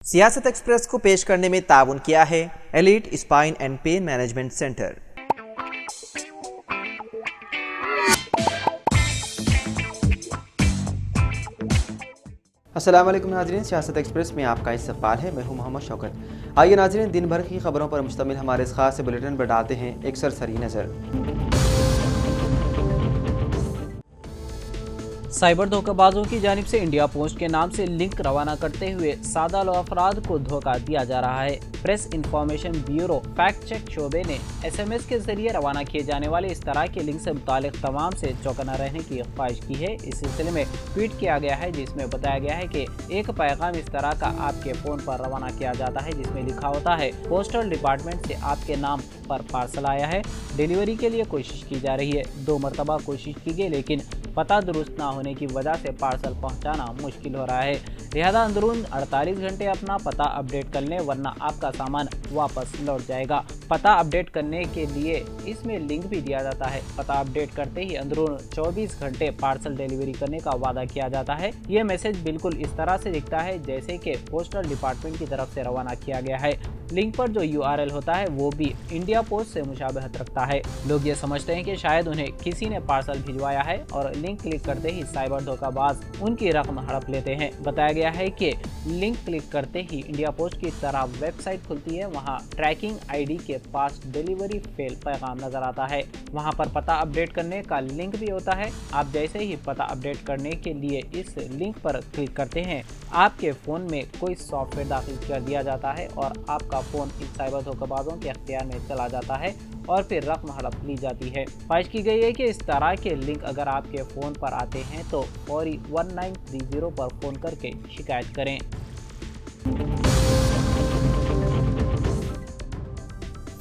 सियासत एक्सप्रेस को पेश करने में ताउन किया है elite spine and pain management centre. अस्सलाम वालेकुम नाज़रीन, सियासत एक्सप्रेस में आपका इस्तकबाल है। मैं हूं मोहम्मद शौकत। आइए नाज़रीन, दिन भर की खबरों पर मुश्तमिल हमारे इस खास बुलेटिन पर डालते हैं एक सरसरी नज़र। साइबर धोखेबाजों की जानिब से इंडिया पोस्ट के नाम से लिंक रवाना करते हुए सादा अफराद को धोखा दिया जा रहा है। Press information bureau fact check शोबे ने SMS के जरिए रवाना किए जाने वाले इस तरह के लिंक से मुतालिक तमाम से चौकन्ना रहने की ख्वाहिश की है। इस सिलसिले में ट्वीट किया गया है जिसमें बताया गया है कि एक पैगाम इस तरह का आपके फ़ोन पर रवाना किया जाता है जिसमें लिखा होता है, पोस्टल डिपार्टमेंट से आपके नाम पर पार्सल आया है, डिलीवरी के लिए कोशिश की जा रही है। 2 मरतबा कोशिश की गई लेकिन पता दुरुस्त ना होने की वजह से पार्सल पहुंचाना मुश्किल हो रहा है, लिहाजा अंदरून 48 घंटे अपना पता अपडेट कर लें वरना आपका सामान वापस लौट जाएगा। पता अपडेट करने के लिए इसमें लिंक भी दिया जाता है। पता अपडेट करते ही अंदरून 24 घंटे पार्सल डिलीवरी करने का वादा किया जाता है। ये मैसेज बिल्कुल इस तरह से दिखता है जैसे कि पोस्टल डिपार्टमेंट की तरफ से रवाना किया गया है। लिंक पर जो URL होता है वो भी इंडिया पोस्ट से मुशाबहत रखता है। लोग ये समझते हैं कि शायद उन्हें किसी ने पार्सल भिजवाया है और लिंक क्लिक करते ही साइबर धोखाबाज उनकी रकम हड़प लेते हैं। बताया गया है कि लिंक क्लिक करते ही इंडिया पोस्ट की तरह वेबसाइट खुलती है, वहां ट्रैकिंग ID के पास डिलीवरी फेल पैगाम नजर आता है। वहां पर पता अपडेट करने का लिंक भी होता है। आप जैसे ही पता अपडेट करने के लिए इस लिंक पर क्लिक करते हैं, आपके फ़ोन में कोई सॉफ्टवेयर दाखिल कर दिया जाता है और आपका फ़ोन इन साइबर धोखेबाजों के अख्तियार में चला जाता है और फिर रकम हड़प ली जाती है। ख्वाहिश की गई है कि इस तरह के लिंक अगर आपके फ़ोन पर आते हैं तो फौरी 1930 पर फ़ोन करके शिकायत करें।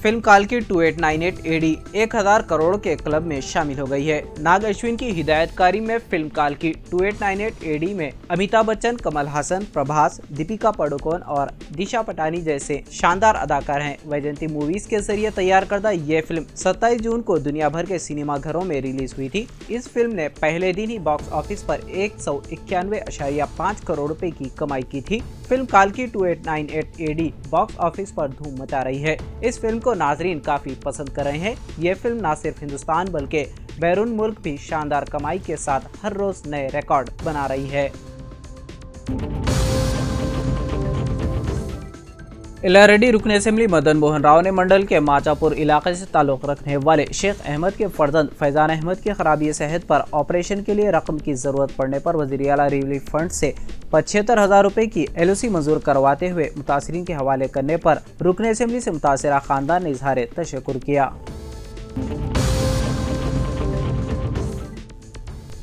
फिल्म काल्की 2898 AD 1000 करोड़ के क्लब में शामिल हो गई है। नाग अश्विन की हिदायतकारी में फिल्म काल्की 2898 AD में अमिताभ बच्चन, कमल हासन, प्रभास, दीपिका पादुकोण और दिशा पटानी जैसे शानदार अदाकार हैं। वैजयंती मूवीज के जरिए तैयार करदा ये फिल्म 27 जून को दुनिया भर के सिनेमा घरों में रिलीज हुई थी। इस फिल्म ने पहले दिन ही बॉक्स ऑफिस पर 191.5 करोड़ रुपए की कमाई की थी। फिल्म काल्की 2898 AD बॉक्स ऑफिस पर धूम मचा रही है। इस फिल्म को नाजरीन काफी पसंद कर रहे हैं। ये फिल्म न सिर्फ हिंदुस्तान बल्कि बैरून मुल्क भी शानदार कमाई के साथ हर रोज नए रिकॉर्ड बना रही है। इलारेडी रुकन असेंबली मदन मोहन राव ने मंडल के माचापुर इलाके से ताल्लुक़ रखने वाले शेख अहमद के फर्जंद फैजान अहमद की खराबी सेहत पर ऑपरेशन के लिए रकम की ज़रूरत पड़ने पर वज़ीर आला रिलीफ फंड से 75,000 रुपये की LOC मंजूर करवाते हुए मुतासिरीन के हवाले करने पर रुकन असेंबली से मुतासिरा खानदान ने इजहार तशक्कुर किया।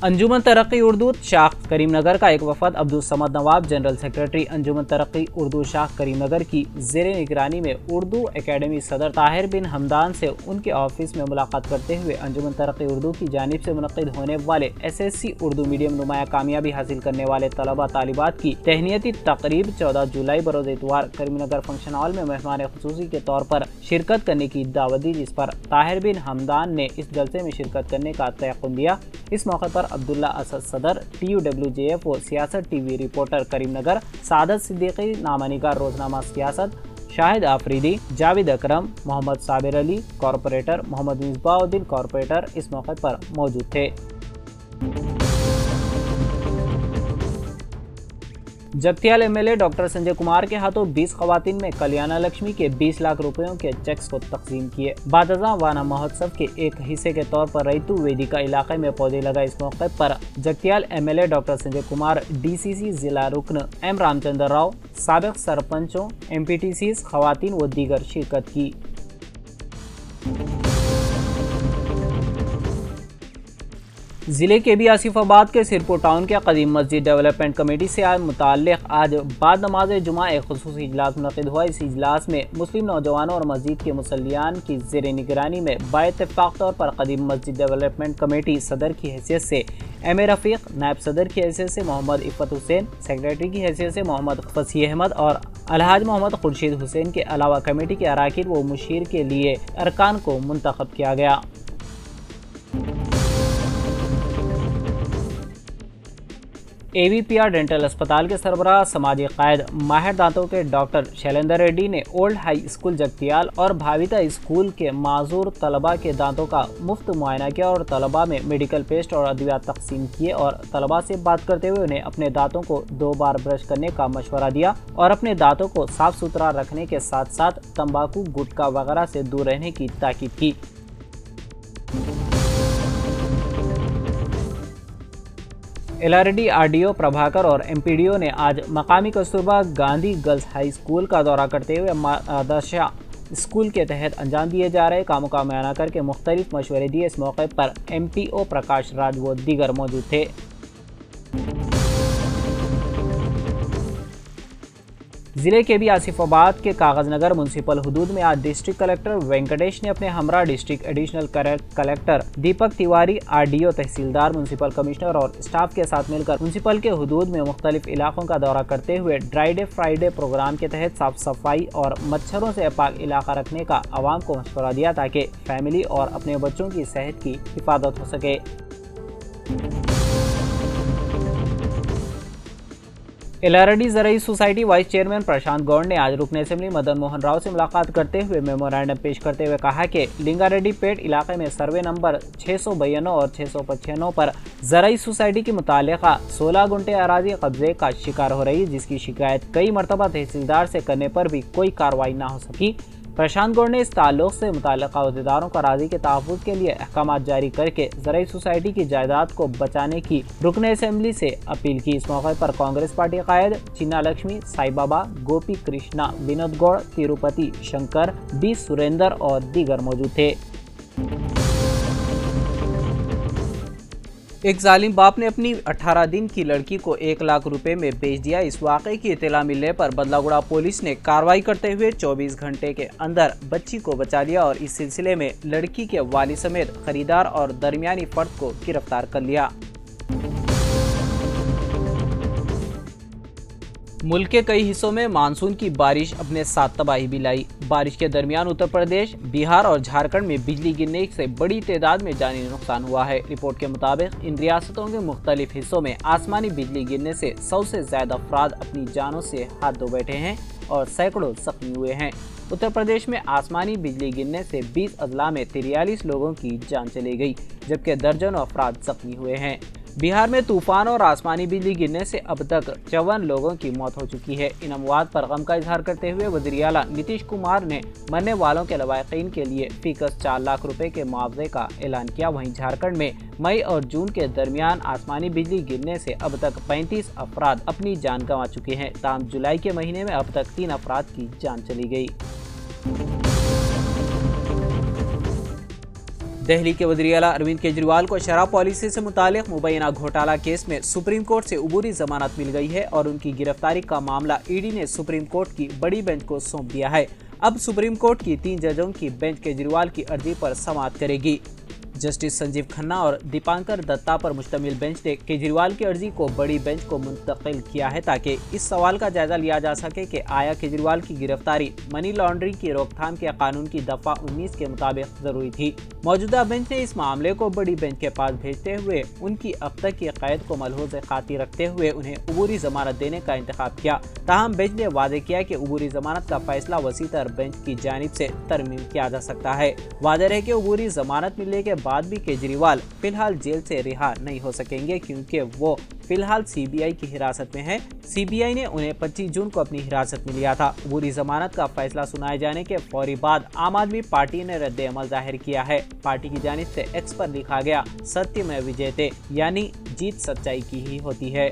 अंजुमन तरक्की उर्दू शाख करीमनगर का एक वफद अब्दुल समद नवाब जनरल सेक्रेटरी अंजुमन तरक्की उर्दू शाख करीमनगर की ज़ेर निगरानी में उर्दू एकेडमी सदर ताहिर बिन हमदान से उनके ऑफिस में मुलाकात करते हुए अंजुमन तरक्की उर्दू की जानिब से मुनक़िद होने वाले SSC उर्दू मीडियम नुमाया कामयाबी हासिल करने वाले तलबा तालिबात की तहनीती तकरीब 14 जुलाई बरोज़ इतवार करीमनगर फंक्शन हॉल में मेहमान खुसूसी के तौर पर शिरकत करने की दावत दी, जिस पर ताहिर बिन हमदान ने इस जलसे में शिरकत करने का तयक़ुन दिया। इस मौके पर अब्दुल्ला असद सदर, TUWJF और सियासत TV रिपोर्टर करीमनगर, सादत सिद्दीकी नामानिगार रोजनामा सियासत, शाहिद आफरीदी, जावेद अकरम, मोहम्मद साबिर अली कॉरपोरेटर, मोहम्मद मिसबाउद्दीन कॉरपोरेटर इस मौके पर मौजूद थे। जगतियाल MLA डॉक्टर संजय कुमार के हाथों 20 खवातीन में कल्याणा लक्ष्मी के 20 लाख रुपयों के चेक्स को तकसीम किए। बादजा वाना महोत्सव के एक हिस्से के तौर पर रईतु वेदिका इलाके में पौधे लगाए। इस मौके पर Jagtial MLA doctor Sanjay Kumar, DCC जिला रुकन M रामचंद्र राव, साबिक सरपंचों, MPTCs, खवातीन व दीगर शिरकत की। जिले के भी आसिफाबाद के सिरपुर टाउन के कदीम मस्जिद डेवलपमेंट कमेटी से मुताल्लिक़ आज बाद नमाज जुमा एक खुसूसी इजलास मुनक़िद हुआ। इस इजलास में मुस्लिम नौजवानों और मस्जिद के मुसल्लियान की ज़ेर निगरानी में बाइत्तेफ़ाक़ तौर पर कदीम मस्जिद डेवलपमेंट कमेटी सदर की हैसियत से MA रफ़ीक, नायब सदर की हैसियत से मोहम्मद इफ़्फ़त हुसैन, सेक्रेटरी की हैसियत से मोहम्मद फसीह अहमद और अलहाज मोहम्मद खुर्शीद हुसैन के अलावा कमेटी के अराकीन व मुशीर के लिए अरकान को मुंतखब किया गया। AVPR डेंटल अस्पताल के सरबराह समाजी कायद माहिर दांतों के डॉक्टर शैलेंद्र रेड्डी ने ओल्ड हाई स्कूल जगतियाल और भाविता स्कूल के माजूर तलबा के दांतों का मुफ्त मुआयना किया और तलबा में मेडिकल पेस्ट और अद्वियात तकसीम किए और तलबा से बात करते हुए उन्हें अपने दांतों को 2 बार ब्रश करने का मशवरा दिया और अपने दांतों को साफ सुथरा रखने के साथ साथ तंबाकू, गुटखा वगैरह से दूर रहने की ताकीद की। LRD RDO प्रभाकर और MPDO ने आज मकामी Kasturba Gandhi girls high school का दौरा करते हुए आदर्शा स्कूल के तहत अंजाम दिए जा रहे कामों का मुआयना करके मुख्तलिफ मशवरे दिए। इस मौके पर MPO प्रकाश राज व दीगर मौजूद थे। जिले के भी आसिफाबाद के कागज नगर म्युनिसिपल हुदूद में आज डिस्ट्रिक्ट कलेक्टर वेंकटेश ने अपने हमरा district additional collector Deepak Tiwari, RDO, तहसीलदार, म्युनिसिपल कमिश्नर और स्टाफ के साथ मिलकर म्युनिसिपल के हुदूद में मुख्तलिफ इलाकों का दौरा करते हुए ड्राई डे फ्राइडे प्रोग्राम के तहत साफ सफाई और मच्छरों से पाक इलाका रखने का आवाम को मशवरा दिया ताकि फैमिली और अपने बच्चों की सेहत की हिफाजत हो सके। LRD ज़राई सोसाइटी वाइस चेयरमैन प्रशांत गौड़ ने आज रुकन असेंबली मदन मोहन राव से मुलाकात करते हुए मेमोरेंडम पेश करते हुए कहा कि लिंगारेड्डी पेट इलाके में सर्वे नंबर 692 और 695 पर ज़राई सोसाइटी की मुतालिका 16 गुंटे अराजी कब्जे का शिकार हो रही है, जिसकी शिकायत कई मरतबा तहसीलदार से करने पर भी कोई कार्रवाई न हो सकी। प्रशांत गौड़ ने इस ताल्लुक से मुताल्लिका अहदेदारों को अराजी के तहफ़्फ़ुज़ के लिए अहकाम जारी करके ज़राई सोसाइटी की जायदाद को बचाने की रुकन असेंबली से अपील की। इस मौके पर कांग्रेस पार्टी कायद चिन्ना लक्ष्मी, साई बाबा, गोपी कृष्णा, विनोद गौड़, तिरुपति शंकर, B सुरेंद्र और दीगर मौजूद थे। एक जालिम बाप ने अपनी 18 दिन की लड़की को 1 लाख रुपए में बेच दिया। इस वाक़े की इत्तला मिलने पर बदलागुड़ा पुलिस ने कार्रवाई करते हुए 24 घंटे के अंदर बच्ची को बचा लिया और इस सिलसिले में लड़की के वालिद समेत खरीदार और दरमियानी फर्द को गिरफ्तार कर लिया। मुल्क के कई हिस्सों में मानसून की बारिश अपने साथ तबाही भी लाई। बारिश के दरमियान उत्तर प्रदेश, बिहार और झारखंड में बिजली गिरने से बड़ी तादाद में जानी नुकसान हुआ है। रिपोर्ट के मुताबिक इन रियासतों के मुख्तलिफ हिस्सों में आसमानी बिजली गिरने से 100 से ज्यादा अफराद अपनी जानों से हाथ धो बैठे हैं और सैकड़ों जख्मी हुए हैं। उत्तर प्रदेश में आसमानी बिजली गिरने से 20 अजला में 43 लोगों की जान चली गई, जबकि दर्जनों अफराद जख्मी हुए हैं। बिहार में तूफान और आसमानी बिजली गिरने से अब तक 54 लोगों की मौत हो चुकी है। इन अमवात पर गम का इजहार करते हुए वज़ीर आला नीतीश कुमार ने मरने वालों के लवाकिन के लिए फीकस 4 लाख रुपए के मुआवजे का ऐलान किया। वहीं झारखंड में मई और जून के दरमियान आसमानी बिजली गिरने से अब तक 35 अफराद अपनी जान गंवा चुके हैं। ताहम जुलाई के महीने में अब तक 3 अफराद की जान चली गई। दिल्ली के वज़ीर आला अरविंद केजरीवाल को शराब पॉलिसी से मुतालिक मुबैना घोटाला केस में सुप्रीम कोर्ट से उबूरी जमानत मिल गई है और उनकी गिरफ्तारी का मामला ईडी ने सुप्रीम कोर्ट की बड़ी बेंच को सौंप दिया है। अब सुप्रीम कोर्ट की 3 जजों की बेंच केजरीवाल की अर्जी पर समाअत करेगी। जस्टिस संजीव खन्ना और दीपांकर दत्ता पर मुश्तमिल बेंच ने केजरीवाल की अर्जी को बड़ी बेंच को मुंतकिल किया है ताकि इस सवाल का जायजा लिया जा सके कि आया केजरीवाल की गिरफ्तारी मनी लॉन्ड्रिंग की रोकथाम के कानून की दफा 19 के मुताबिक जरूरी थी। मौजूदा बेंच ने इस मामले को बड़ी बेंच के पास भेजते हुए उनकी अब तक की कैद को मलहूज़ खातिर रखते हुए उन्हें उबूरी जमानत देने का इंतखाब किया। ताहम बेंच ने वादे किया कि उबूरी जमानत का फैसला वसीतर बेंच की जानिब से तरमीम किया जा सकता है। वादे है कि उबूरी जमानत मिलने के बाद भी केजरीवाल फिलहाल जेल से रिहा नहीं हो सकेंगे क्योंकि वो फिलहाल सीबीआई की हिरासत में है। सीबीआई ने उन्हें 25 जून को अपनी हिरासत में लिया था। उबूरी जमानत का फैसला सुनाए जाने के फौरी बाद आम आदमी पार्टी ने रद्द अमल जाहिर किया है। पार्टी की जानिब से एक्स पर लिखा गया सत्य में विजेते, यानी जीत सच्चाई की ही होती है।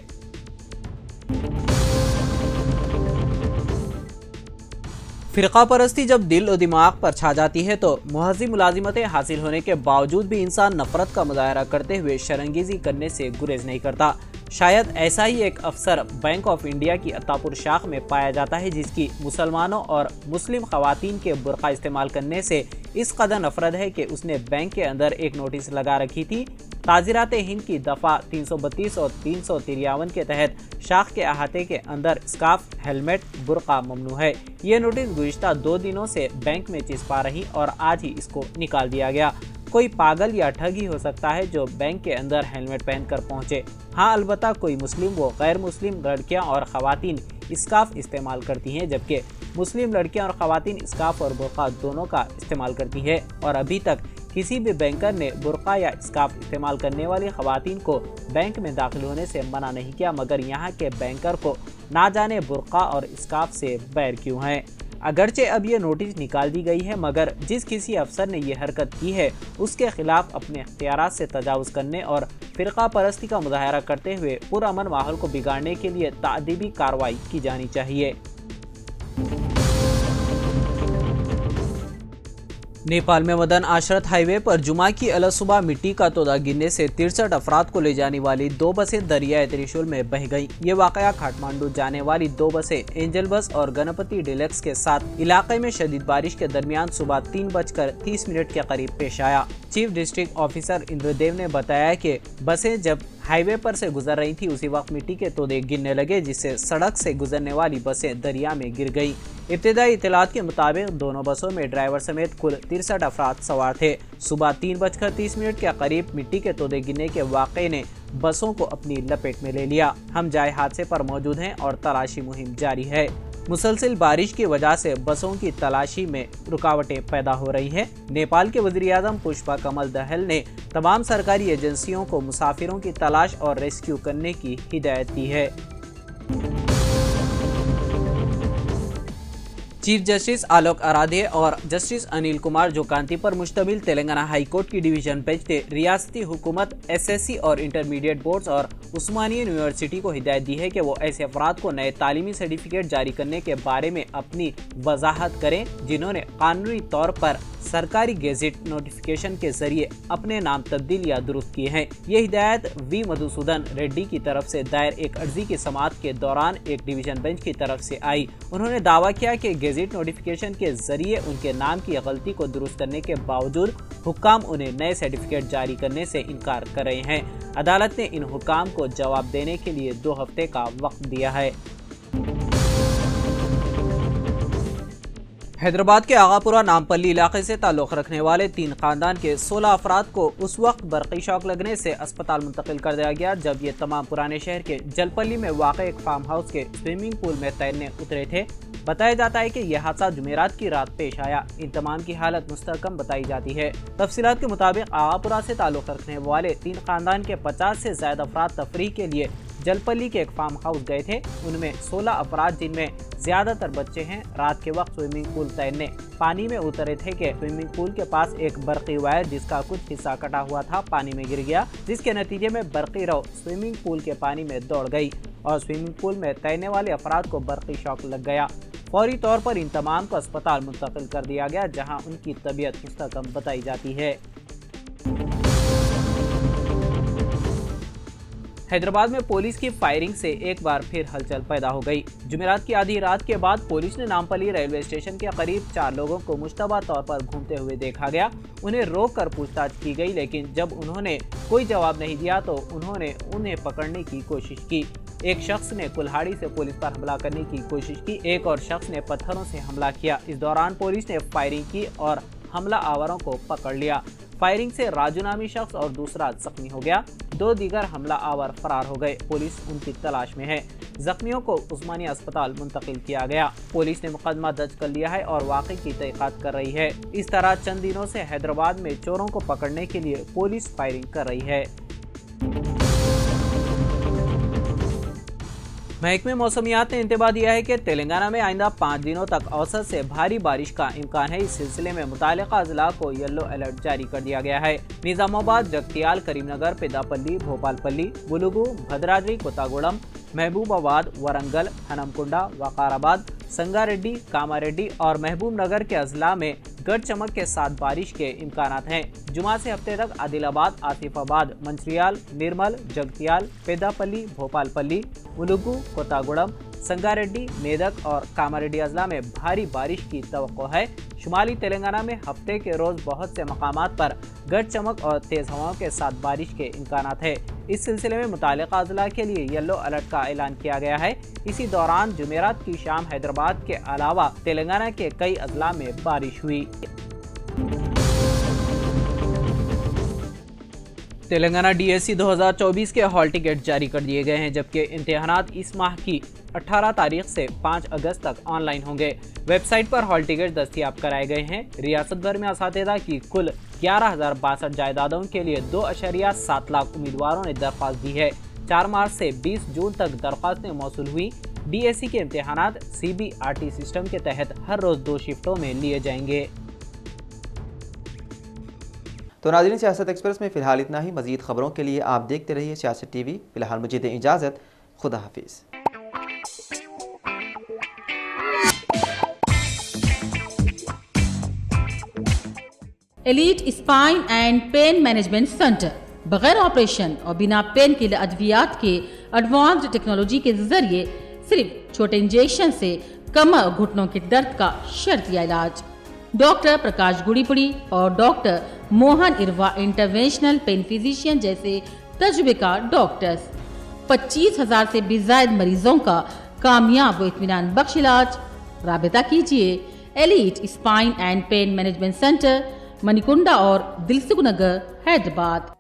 फ़िरक़ा परस्ती जब दिल और दिमाग पर छा जाती है तो मुहज़्ज़म मुलाजिमतें हासिल होने के बावजूद भी इंसान नफरत का मुज़ाहरा करते हुए शरंगेज़ी करने से गुरेज नहीं करता। शायद ऐसा ही एक अफसर बैंक ऑफ इंडिया की अत्तापुर शाख में पाया जाता है जिसकी मुसलमानों और मुस्लिम ख़वातीन के बुर्का इस्तेमाल करने से इस कदर नफरत है कि उसने बैंक के अंदर एक नोटिस लगा रखी थी। ताज़ीरात हिंद की दफ़ा 332 और 353 के तहत शाख के अहाते के अंदर स्कार्फ, हेलमेट, बुर्का ममनू है। ये नोटिस गुज़िश्ता 2 दिनों से बैंक में चिपका रही और आज ही इसको निकाल दिया गया। कोई पागल या ठग ही हो सकता है जो बैंक के अंदर हेलमेट पहनकर पहुंचे। ہاں البتہ کوئی مسلم و غیر مسلم لڑکیاں اور خواتین اسکارف استعمال کرتی ہیں، جبکہ مسلم لڑکیاں اور خواتین اسکارف اور برقع دونوں کا استعمال کرتی ہے، اور ابھی تک کسی بھی بینکر نے برقع یا اسکارف استعمال کرنے والی خواتین کو بینک میں داخل ہونے سے منع نہیں کیا، مگر یہاں کے بینکر کو نہ جانے برقع اور اسکارف سے بیر کیوں ہے۔ اگرچہ اب یہ نوٹس نکال دی گئی ہے، مگر جس کسی افسر نے یہ حرکت کی ہے اس کے خلاف اپنے اختیارات سے تجاوز کرنے اور فرقہ پرستی کا مظاہرہ کرتے ہوئے پرامن ماحول کو بگاڑنے کے لیے تادیبی کارروائی کی جانی چاہیے۔ نیپال میں مدن آشرت ہائی وے پر جمعہ کی الگ صبح مٹی کا تودا گرنے سے 63 افراد کو لے جانے والی 2 بسیں دریائے تریشول میں بہہ گئیں۔ یہ واقعہ کھاٹمانڈو جانے والی 2 بسیں اینجل بس اور گنپتی ڈیلکس کے ساتھ علاقے میں شدید بارش کے درمیان صبح 3:30 کے قریب پیش آیا۔ چیف ڈسٹرکٹ آفیسر اندردیو نے بتایا کہ بسیں جب ہائی وے پر سے گزر رہی تھی اسی وقت مٹی کے تودے گرنے لگے، جس سے سڑک سے گزرنے والی بسیں دریا میں گر گئیں۔ ابتدائی اطلاعات کے مطابق دونوں بسوں میں ڈرائیور سمیت کل 63 افراد سوار تھے۔ صبح 3:30 کے قریب مٹی کے تودے گرنے کے واقعے نے بسوں کو اپنی لپیٹ میں لے لیا۔ ہم جائے حادثے پر موجود ہیں اور تلاشی مہم جاری ہے۔ مسلسل بارش کی وجہ سے بسوں کی تلاشی میں رکاوٹیں پیدا ہو رہی ہیں۔ نیپال کے وزیر اعظم پشپا کمل دہل نے تمام سرکاری ایجنسیوں کو مسافروں کی تلاش اور ریسکیو کرنے کی ہدایت دی ہے۔ چیف جسٹس آلوک آرادھے اور جسٹس انل کمار جوکانتی پر مشتمل تلنگانہ ہائی کورٹ کی ڈویژن بینچ نے ریاستی حکومت، SSC اور انٹرمیڈیٹ بورڈز اور عثمانیہ یونیورسٹی کو ہدایت دی ہے کہ وہ ایسے افراد کو نئے تعلیمی سرٹیفکیٹ جاری کرنے کے بارے میں اپنی وضاحت کریں جنہوں نے قانونی طور پر سرکاری گیزٹ نوٹیفیکیشن کے ذریعے اپنے نام تبدیل یا درست کیے ہیں۔ یہ ہدایت وی مدھوسودھن ریڈی کی طرف سے دائر ایک عرضی کی سماعت کے دوران ایک ڈویژن بینچ کی طرف سے آئی۔ انہوں نے دعویٰ کیا کہ گیزٹ نوٹیفیکیشن کے ذریعے ان کے نام کی غلطی کو درست کرنے کے باوجود حکام انہیں نئے سرٹیفکیٹ جاری کرنے سے انکار کر رہے ہیں۔ عدالت نے ان حکام کو جواب دینے کے لیے 2 ہفتے کا وقت دیا ہے۔ حیدرآباد کے آغاپورہ نامپلی علاقے سے تعلق رکھنے والے 3 خاندان کے 16 افراد کو اس وقت برقی شاک لگنے سے اسپتال منتقل کر دیا گیا جب یہ تمام پرانے شہر کے جلپلی میں واقع ایک فارم ہاؤس کے سوئمنگ پول میں تیرنے اترے تھے۔ بتایا جاتا ہے کہ یہ حادثہ جمعرات کی رات پیش آیا۔ ان تمام کی حالت مستحکم بتائی جاتی ہے۔ تفصیلات کے مطابق آغاپورہ سے تعلق رکھنے والے 3 خاندان کے 50 سے زائد افراد تفریح کے لیے جلپلی کے ایک فارم ہاؤس گئے تھے۔ ان میں 16 افراد جن میں زیادہ تر بچے ہیں رات کے وقت سوئمنگ پول تیرنے پانی میں اترے تھے کہ سوئمنگ پول کے پاس ایک برقی وائر جس کا کچھ حصہ کٹا ہوا تھا پانی میں گر گیا، جس کے نتیجے میں برقی رو سوئمنگ پول کے پانی میں دوڑ گئی اور سوئمنگ پول میں تیرنے والے افراد کو برقی شاک لگ گیا۔ فوری طور پر ان تمام کو اسپتال منتقل کر دیا گیا جہاں ان کی طبیعت مستحکم بتائی جاتی ہے۔ حیدرآباد میں پولیس کی فائرنگ سے ایک بار پھر ہلچل پیدا ہو گئی۔ جمعرات کی آدھی رات کے بعد پولیس نے نامپلی ریلوے اسٹیشن کے قریب 4 لوگوں کو مشتبہ طور پر گھومتے ہوئے دیکھا گیا۔ انہیں روک کر پوچھ تاچھ کی گئی، لیکن جب انہوں نے کوئی جواب نہیں دیا تو انہوں نے انہیں پکڑنے کی کوشش کی۔ ایک شخص نے کلہاڑی سے پولیس پر حملہ کرنے کی کوشش کی، ایک اور شخص نے پتھروں سے حملہ کیا۔ اس دوران پولیس نے فائرنگ کی اور حملہ آوروں کو پکڑ لیا۔ فائرنگ سے راجو نامی شخص اور دوسرا زخمی ہو گیا۔ 2 دیگر حملہ آور فرار ہو گئے۔ پولیس ان کی تلاش میں ہے۔ زخمیوں کو عثمانیہ اسپتال منتقل کیا گیا۔ پولیس نے مقدمہ درج کر لیا ہے اور واقعے کی تحقیقات کر رہی ہے۔ اس طرح چند دنوں سے حیدرآباد میں چوروں کو پکڑنے کے لیے پولیس فائرنگ کر رہی ہے۔ محکمہ موسمیات نے انتباہ دیا ہے کہ تلنگانہ میں آئندہ 5 دنوں تک اوسط سے بھاری بارش کا امکان ہے۔ اس سلسلے میں متعلقہ اضلاع کو یلو الرٹ جاری کر دیا گیا ہے۔ نظام آباد، جگتیال، کریم نگر، پیداپلی، بھوپال پلی، ملوگو، بھدراجی، کوتاگوڑم، محبوب آباد، ورنگل، ہنمکنڈا، وقار آباد، سنگاریڈی، کاماریڈی اور محبوب نگر کے اضلاع میں گرج چمک کے ساتھ بارش کے امکانات ہیں۔ جمعہ سے ہفتے تک عادل آباد، آصف آباد، منچریال، نرمل، جگتیال، پیداپلی، بھوپال پلی، ملوگو، کوتاگوڑم، سنگاریڈی، میدک اور کاماریڈی اضلاع میں بھاری بارش کی توقع ہے۔ شمالی تلنگانہ میں ہفتے کے روز بہت سے مقامات پر گرج چمک اور تیز ہواؤں کے ساتھ بارش کے امکانات ہیں۔ اس سلسلے میں متعلقہ اضلاع کے لیے یلو الرٹ کا اعلان کیا گیا ہے۔ اسی دوران جمعرات کی شام حیدرآباد کے علاوہ تلنگانہ کے کئی اضلاع میں بارش ہوئی۔ تلنگانہ DSC 2024 کے ہال ٹکٹ جاری کر دیے گئے ہیں، جبکہ امتحانات اس ماہ کی 18 تاریخ سے 5 اگست تک آن لائن ہوں گے۔ ویب سائٹ پر ہال ٹکٹ دستیاب کرائے گئے ہیں۔ ریاست بھر میں اساتذہ کی کل 11,062 جائیدادوں کے لیے 2.7 لاکھ امیدواروں نے درخواست دی ہے۔ 4 مارچ سے 20 جون تک درخواستیں موصول ہوئی۔ DSC کے امتحانات CBRT سسٹم کے تحت ہر روز 2 شفٹوں میں لیے جائیں گے۔ تو ناظرین، سیاست ایکسپریس میں فی الحال اتنا ہی۔ مزید خبروں کے لیے آپ دیکھتے رہیے سیاست ٹی وی۔ فی الحال مجھے دیں اجازت، خدا حافظ۔ Elite spine and pain management centre بغیر آپریشن اور بنا پین کے ادویات کے ایڈوانسڈ ٹیکنالوجی کے ذریعے صرف چھوٹے انجیکشن سے کمر اور گھٹنوں کے درد کا شرطیہ علاج۔ ڈاکٹر پرکاش گڑی پڑی اور ڈاکٹر موہن اروا انٹرونشنل پین فزیشین جیسے تجربے کار ڈاکٹرز، 25,000 سے بھی زائد مریضوں کا کامیاب و اطمینان بخش علاج۔ رابطہ کیجیے elite spine and pain management centre, Manikonda اور دلسوگ نگر، حیدرآباد۔